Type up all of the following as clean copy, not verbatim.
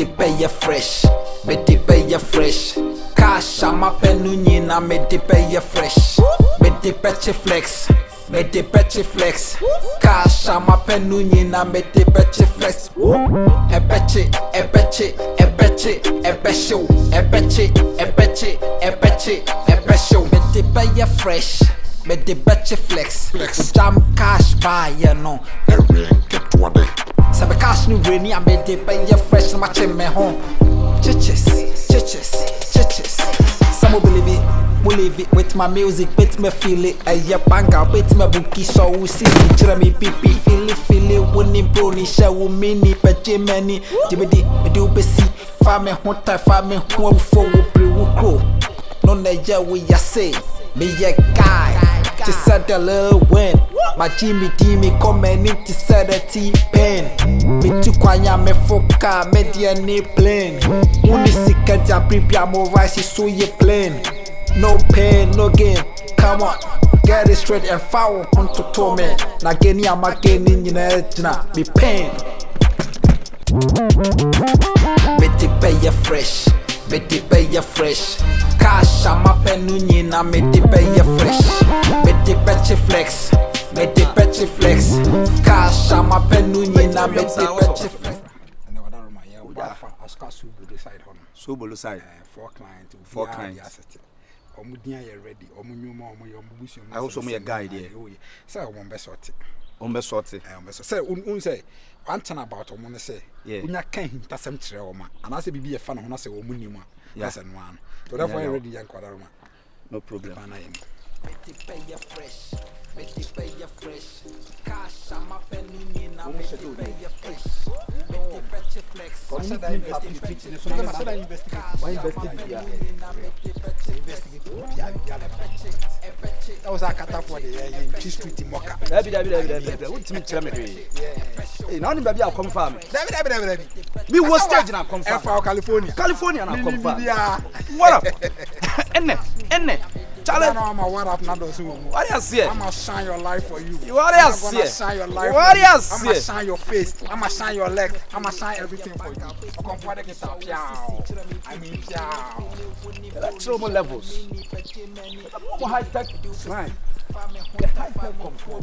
te pay fresh, me te pay fresh. Cash ama penuni na me te pay fresh, me te pay flex. Me te peche flex, cash ama penuni na me te peche flex. E peche, e peche, e peche, e peche, e peche, e peche, e peche, e peche. Me te pay fresh, me te peche flex. Jam cash buy ya no. Sabe cash ni reni a me te pay fresh na mache me home. Chiches, chiches, chiches. Some will believe it. We live it with my music, with me feel it. Aye, banga, with my bookie, so we see it. Tell me, pipi, feel it. Winning brony, show mini, but Jimmy, Jimmy, me do be see. Farming, hunter, farming, home for we crow. No, neja, we ya say, me a guy. To set the little win. My Jimmy, come and in to set a T-pen. Me too quiet, me foca, media ni plane. Only sick at your prepare more rice, so you plain. No pain, no gain. Come on, get it straight and foul on to torment. Na geni ama geni na be pain. Me te pay fresh, me te pay fresh. Cash ama penuni na me te pay fresh. Me te peche flex, me te peche flex. Cash ama penuni na me te peche flex. Asakaa Subulu side. 4 clients. 4 clients. Omudia ye ready omunyuma omubusi I also me a guy there say ombe sorti say un say one thing about omo say unya kan hintasem kire o ma anase bibi ye fa no say omunima that's an one so therefore you ready yan kwada ma no problem Make pay your fresh, make pay your fresh. Cash am up and in now, make pay your fresh. Make the betcha flex. Why that was a cat for the street in Mocha. What's me tell me? Now the baby I'll confirm. We was stage now confirm for California. California now confirm. What up? Enne. Challenge. I'm a what up now? What do you see? I'm gonna shine your life for you. What do you see? Shine your life. What do you see? I'm gonna shine your face. I'm gonna shine your leg. I'm gonna shine everything for you. Okomfo de kisa piao. I mean piao. Electro levels. More high tech. Right. The high tech control.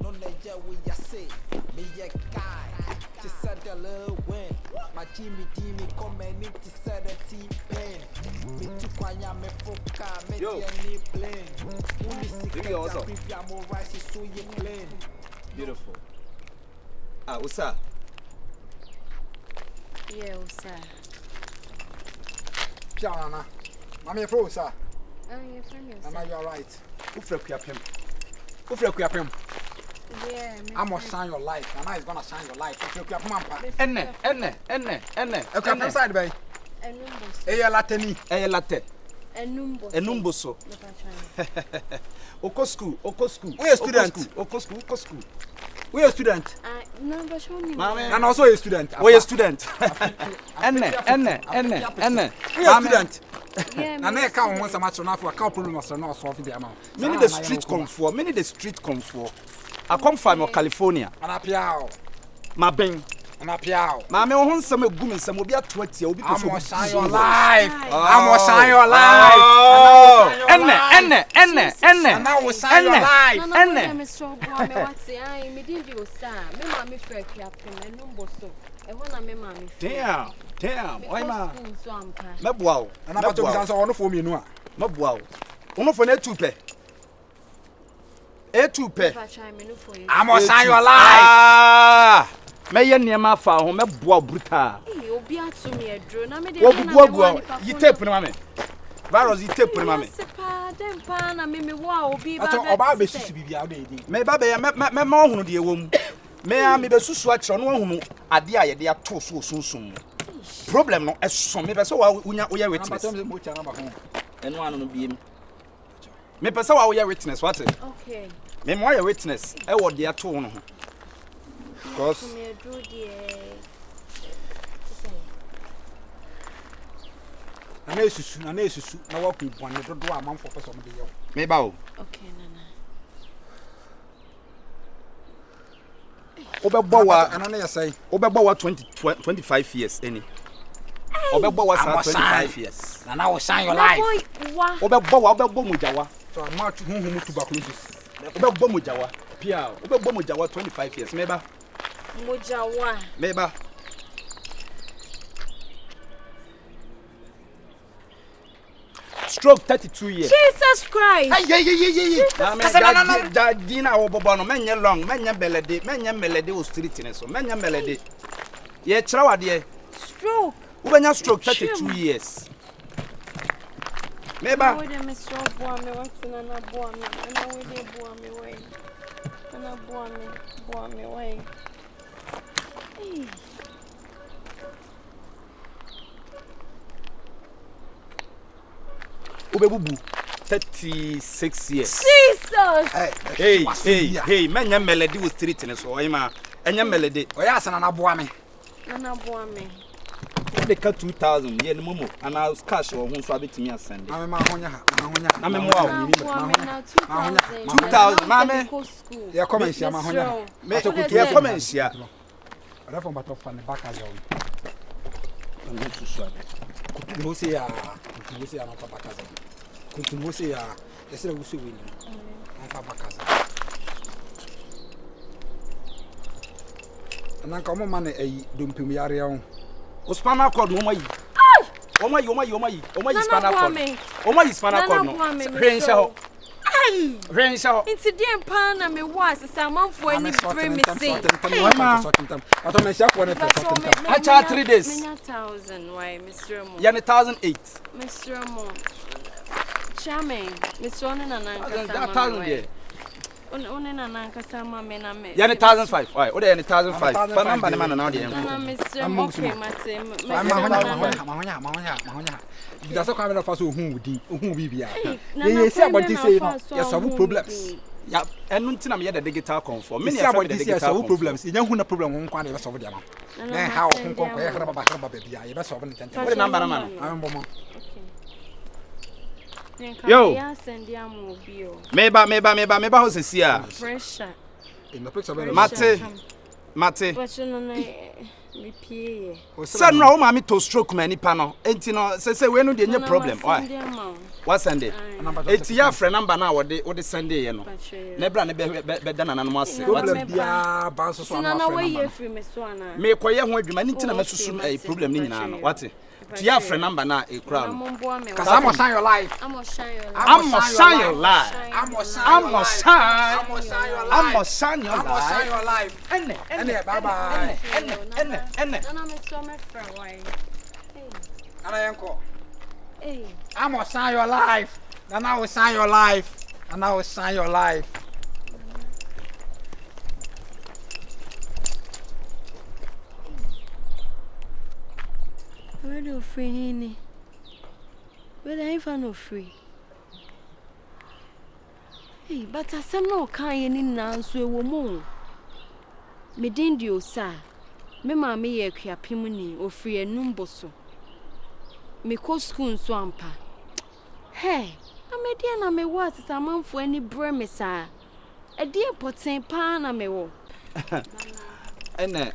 No neja we ya say me a guy to set the little win. My Jimmy come and need to set a T-pen. Me too quiet, me foca, me any plane. Only secret also. More rice so you plane. Beautiful. Usa. Yeah, Usa. Piana. Mami fro sir. You're funny. Mama, you're right. Ufre kuyapem. Yeah, I'm gonna shine your life. Mama is gonna shine your life. If you keep mampa. Enne. Okay, come inside, baby. Eya lateni. Enumbo so. Oko school. We a student. Oko school. We a student. No, but show me. And also a student. We a student. Enne. We a student. Yeah. And I can't want so much on for a couple of months not solve the amount. Many the street comfort. I come from California. And a piao. My bang. And a piao. Mamma won some good some will be at 20. Will be I'm gonna shine your life. I'm gonna shine your life. Enne. And now we shine your life. I'm so bored. I me did you sir. Me mommy freak you and number so. I wanna me mommy. Damn. Why ma? So I'm kind. Mabwa. And I'm about to answer on for me no. Mabwa. Ono for net 2 pe. I'm gonna shine your life. Me ye niam afa ho meboa brutal. Obi atu me adro na me dey Wo yi tape na me. Virus yi tape na me. Sepa dem pa na me wa obi ba. Ato oba be susu bibia o dey dey. Me ba be me ma ohunu de wom. Me a me be susu a kire no ohunu ade a ye de ato so sunsun. Problem no eso me be so wa unya wo ye witness. Eno anu no biem. Me pesa wa wo ye witness what? Okay. Me mo ye witness e wo de ato no ho. Because na esusu na wa ku bone dodo amanfo pese mo de ye. Me ba o. Okay, nana. Obebowa ano na yesai. Obebowa 25 years any. Obebowa 25 years. Na wo shine your life. Obebo mujawa. So I'm out huhu tuberculosis. Obebo mujawa. Pia, obebo mujawa 25 years. Meba. Mujawa. Meba. Stroke 32 years. Jesus Christ. Yeah. Dina obobo no menye long, menye melody o street ne so. Menye melody. Ye chrawade. Stroke. Ubenya stroke 32 years. Meba. We dey miss your boy me want to na boy me. Na we dey boy me way. Na boy me way. Ubebubu 36 years. Jesus. Hey, menye melody o street ne so. Oyima, enye melody. Oya asana na boa me. Na boy me. They cut 2000 ye no momo and I was cash or won so abetimi asende. Ma honya ha. Na me mo Na 2000 mame. Ya come here ma honya. Me ye come here. Rafa mbato fa ne baka yo. Ndu susu ade. Kutumosi ya na fa baka za. Kutumosi ya yesere wusu wi ni. Na fa baka za. Ananka mo ma na eyi dompim yare ya. Spinal cord no mayi. Omayi spinal cord. Omayi spinal cord no. Rensha ho. Inti dem pa na me was samanfo ani bre me say. Ato me sia ko ne fa. Acha 3 days. Menya 1000 why Mr. Mo. Ya 1008. Mr. Mo. Chame, Mr. Ono na nanka sama. 1000 there. Ono na nanka sama me na me. Ya 1005. Why? O dey 1005. Fa number ne man na dey. Na Mr. Mo okay mate. Ma honya. Because so come na fa so ohun bibia. Ye see about this say no. Yes, some problems. Ya enu ntina me the digital conform. Me See about this say some problems. You hu na problem won kwa na be solve dem. Na how won kwa kwa herba bibia. You be solve ne tente. What number na man? Ambo mo. Yo. Ya send ya mo bio. Meba ho sesi a. Pressure. In the picture very Mate. But you know me pie. San no ma me to stroke mani pa no. Enti no se we no dey nye problem. Why? What send it? Enti ya friend number na wo de send ye no. Na bra ne be da nana no ase. problem bia ba so so na na we ye free me so ana. Me koye ho adwuma ni ntina mesusu problem ni nyina no. What? To your friend number na e crowd. Cause I'm gonna shine your life. I'm gonna shine your life. I'm gonna shine your life. I'm gonna shine your life. Ene bye bye. Ene. Nana me so me fra why. Ana yanko. Hey. I'm gonna shine your life. And I will shine your life. And I will shine your life. Where do free hini? Where do I no free? Hey, but I say no kind ni na so ewo mo. Me dindi o sa. Me ma me ye kuapim ni ofri enum boso. Me ko school so ampa. Hey, na me dia na me wo asesa manfo ani bre me sa. E dia poten pa na me wo. Ene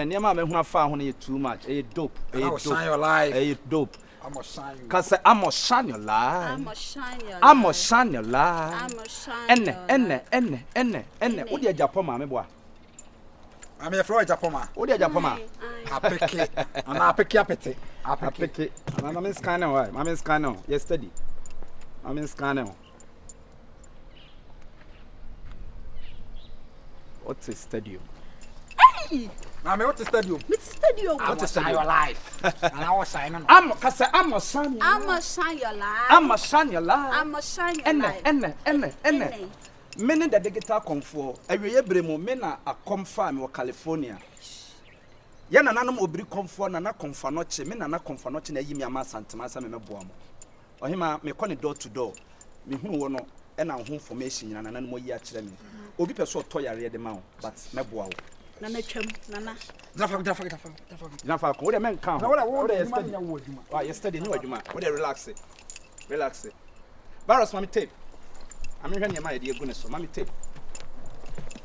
niam me hu afa ho na too much. Dope. I will shine your life. Dope. I'm gonna shine you. Cause I'm gonna shine your life. I'm gonna shine your life. I'm gonna shine your life. I'm gonna shine your life. Ene. Wo dia Japan ma me boa. I'm here for Japoma. Wo dia Japan ma. Apeke. Ana apeke apete. Apeke. Ana me scan now. Why? Me scan now. Yes steady. I'm in scan now. What's a stadium? Mama, what is stadium? It's stadium. I want to shine your life. And I was shining. I'm gonna shine. I'm gonna shine your life. I'm gonna shine your life. I'm gonna shine your life. Ene. Many the digital Okomfo. Every bremo mena a Okomfo me California. Yana nanum obri Okomfo na Okomfo noche me na Okomfo noche na yimi ama santema sa me boamo. Ohima me kɔ ne door to door. Me hunu wo no e na ho information nyina na mo yi a kyerɛ me. Obi pɛ so to yare de ma wo but me boa wo. Nana twam nana. Nafa ko de men kan. Na what yesterday na wo adwuma. Ah yesterday ni wadwuma. Wo de relax. Virus mami tape. I'm here near my dear goodness so mami tape.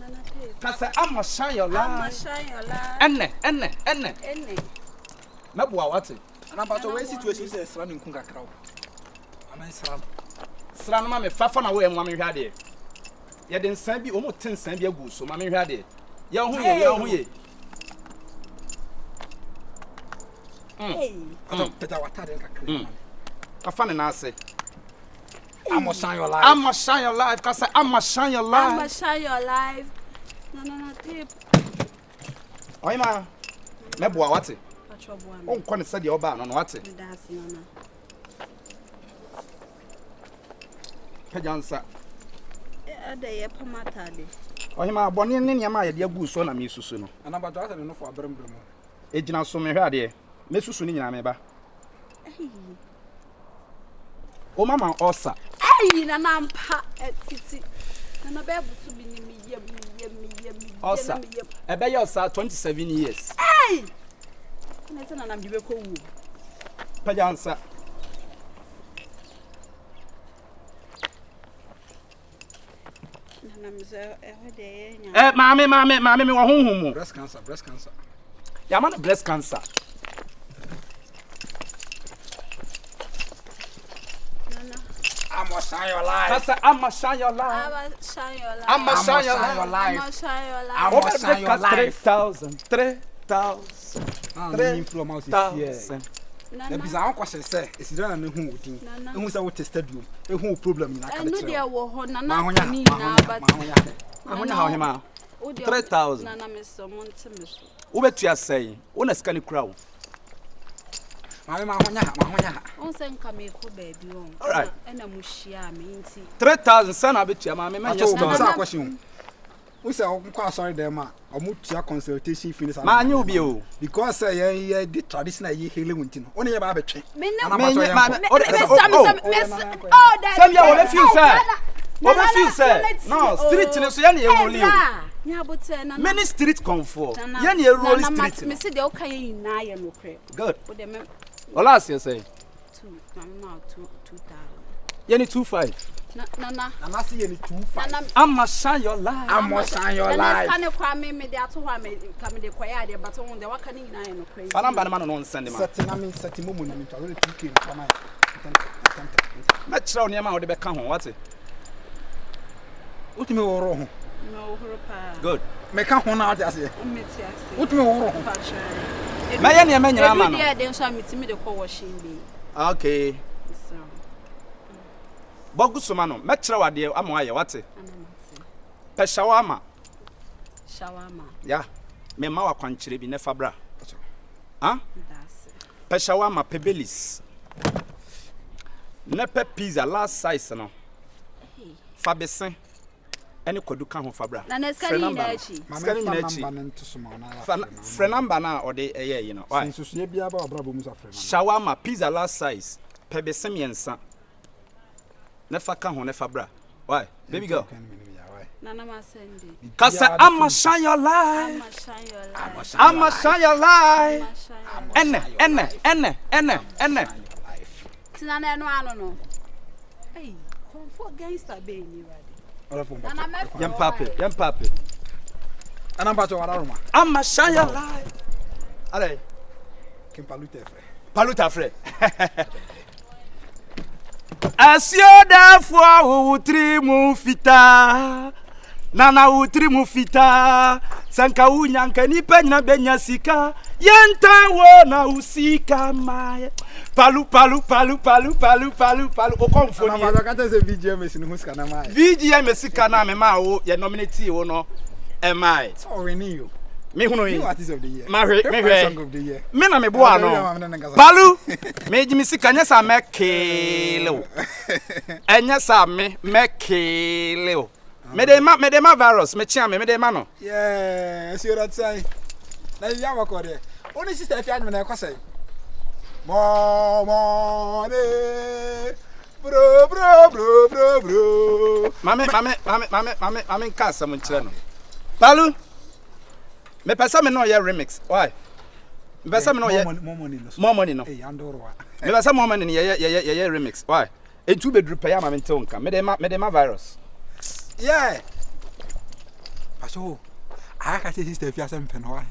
Nana tape. Cause I'ma shine your light. Enne. Mabua what? And about the way situation is running Kunga Crow. I'm in Sram. Sran mammy, Fafan away and mammy had it. You didn't send me almost 10 cents a goose, so mammy had it. Young ye. Hey. I don't put our talent. A funny answer. I must shine your life. I must shine your life, cause I must shine your life. I must shine your life. No, tape. Oh, ma. Mabua what? Patrol Oh, can say your ban on what? Kajansa. They are pomatade. Oh, ma, Bonnie and Yama, dear goose, son of me, Susuno. And about that, I don't know for a brim. Ejina so me hwade mesu so ni nyina meba o mama osa Hey na nampa titi na be busu bi ni mi yem osa ebe ye osa 27 years hey na se na nam dibe ko wu pajansa na nam ze ehode nya mame me wo honhom mu Breast cancer. ya man breast cancer I must shine your life. Kasa I must shine your life. I must shine your life. I must shine your your life. life. I must shine your life. I must shine your life. 3,000. I'm from out here. Nana. The bizarre question say, is there no who would think? Who say what stadium? Who problem in I know there wo ho na Ma na ni na but Ahonya ha hema 3,000. Nana me so monte me so. Ubetua sei una sika ni kura wo ma honya. On se nka me ko baby on. All right. Na mu hia me nti. 3,000 sana betua ma me manya That's store a question. We say I'm quite sorry there ma. Omutua consultation fees. ma anya obi o Because say the traditional ye healing wunti no. Oni ye ba betwe. Me ne oh that. Some ya we feel say no street ni so ya na e roli o Nya bote na many street comfort ya na e roli street me say de o kan yi na ye no kre. good O de me last year say 2000. ya ni 25 Nana. And I see you 25. I must shine your light. I must shine your life. Can you cry me de ato ho me come de kwaya de but on de waka ni na ye no kre. Anamba man no send man Setting I mean setting mumu na me to really 2k come on. na chira oni ma wo de be ka ho what Utimi woro ho. No horo pa. good Me ka ho na ati ase. Mmeti ase. Utimi woro ho. Pa try. ma ye ne ma nyina ma no Every day dem so ameti me de call washing be. okay So. bogu soma no me chira wade ama aye what Anamati. pe shawama Shawarma. ya me ma wa kwankyere bi ne fabra ha That's it. pe shawama pe belis ne pe pizza last size no fabesen ene kodu ka ho fabra Na na skani na echi. Scanning in echi. Friend number na or the you know why Since you be about brabo musa friend. shawarma pizza last size pe besem yensa ne fa ka ho ne fabra why baby girl Nana ma send. kasa I'ma shine your light I'ma shine your light. I'ma shine your light I'ma shine your enne Tinana no ano no. Hey, comfort gangster be ni rade. Nana me yam pape And I'm about to wararuma. I'ma shine your light allez Kimpalute frère. paluta frère asio da fo wutri mu fita nana wutri mu fita sanka unyanka ni penya benya sika yenta wo na usika mai palu Okomfo Na ni ma ka tese VGM sin hu ska na mai. VGM sika na me ma wo ye nominate wo no e mai So we need you. me hunu yi You artist of the year. Ma hwe Song of the year. me na me bo ano palu me jimi sika nya sa mekele o enya sa me mekele o me de ma virus me chia me de ma no Yeah, see what I say. Na ya wa ko de. Only sister if you na e kwasai. Mo de. Bro. mame kasa mo chire no palu me pesa me no ye remix why me pesa me no ye more money no Eh, andoro. me pesa more money ye remix why etu bedru pa ya mame nte onka me de ma virus Yeah. Paso. I can't say sister if you are some pen. Why?